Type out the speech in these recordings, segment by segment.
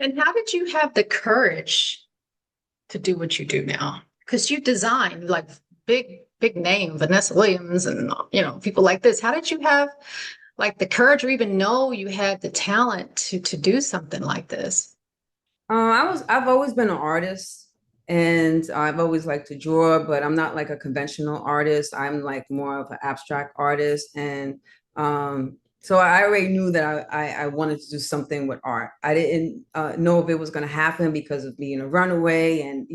And how did you have the courage to do what you do now? Because you designed like big name, Vanessa Williams, and people like this. How did you have like the courage or even know you had the talent to do something like this? I've always been an artist and I've always liked to draw, but I'm not like a conventional artist. I'm like more of an abstract artist. And so I already knew that I wanted to do something with art. I didn't know if it was going to happen because of being a runaway. And,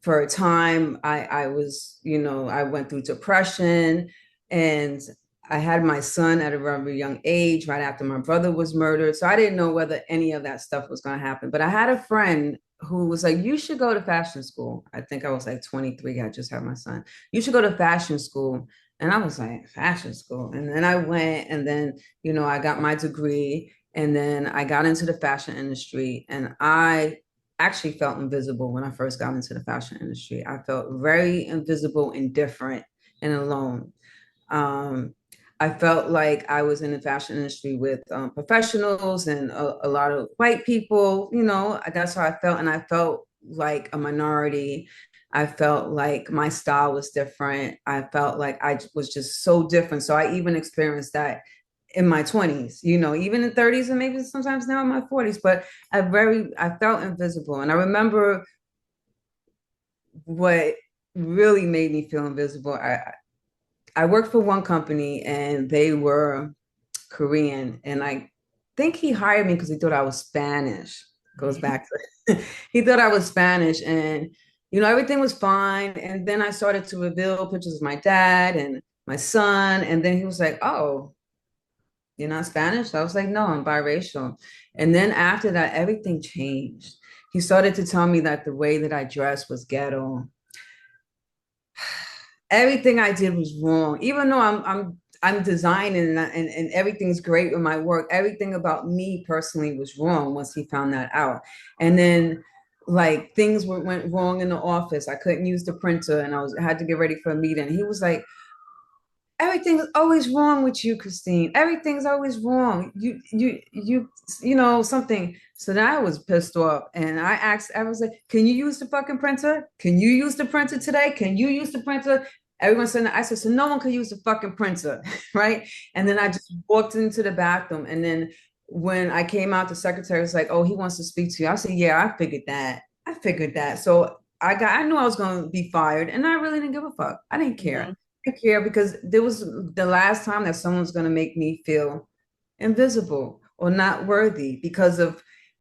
for a time I was, I went through depression and I had my son at a very young age, right after my brother was murdered. So I didn't know whether any of that stuff was going to happen. But I had a friend who was like, you should go to fashion school. I think I was like 23. I just had my son. You should go to fashion school. And I was like, fashion school. And then I went and then, I got my degree and then I got into the fashion industry. And I actually felt invisible when I first got into the fashion industry. I felt very invisible and different and alone. Um, I felt like I was in the fashion industry with professionals and a lot of white people. That's how I felt. And I felt like a minority. I felt like my style was different. I felt like I was just so different. So I even experienced that in my 20s, even in 30s and maybe sometimes now in my 40s. But I felt invisible. And I remember what really made me feel invisible. I worked for one company and they were Korean. And I think he hired me because he thought I was Spanish. Goes back to he thought I was Spanish. And, everything was fine. And then I started to reveal pictures of my dad and my son. And then he was like, oh, you're not Spanish? I was like, no, I'm biracial. And then after that, everything changed. He started to tell me that the way that I dressed was ghetto. Everything I did was wrong. Even though I'm designing and everything's great with my work, everything about me personally was wrong once he found that out. And then like went wrong in the office. I couldn't use the printer and I had to get ready for a meeting. He was like, everything's always wrong with you, Christene. Everything's always wrong. Something. So then I was pissed off and I was like, can you use the fucking printer? Can you use the printer today? Can you use the printer? Everyone said, I said, so no one can use the fucking printer, right? And then I just walked into the bathroom. And then when I came out, the secretary was like, oh, he wants to speak to you. I said, yeah, I figured that. I figured that. So I knew I was going to be fired and I really didn't give a fuck. I didn't care care because there was the last time that someone's going to make me feel invisible or not worthy because of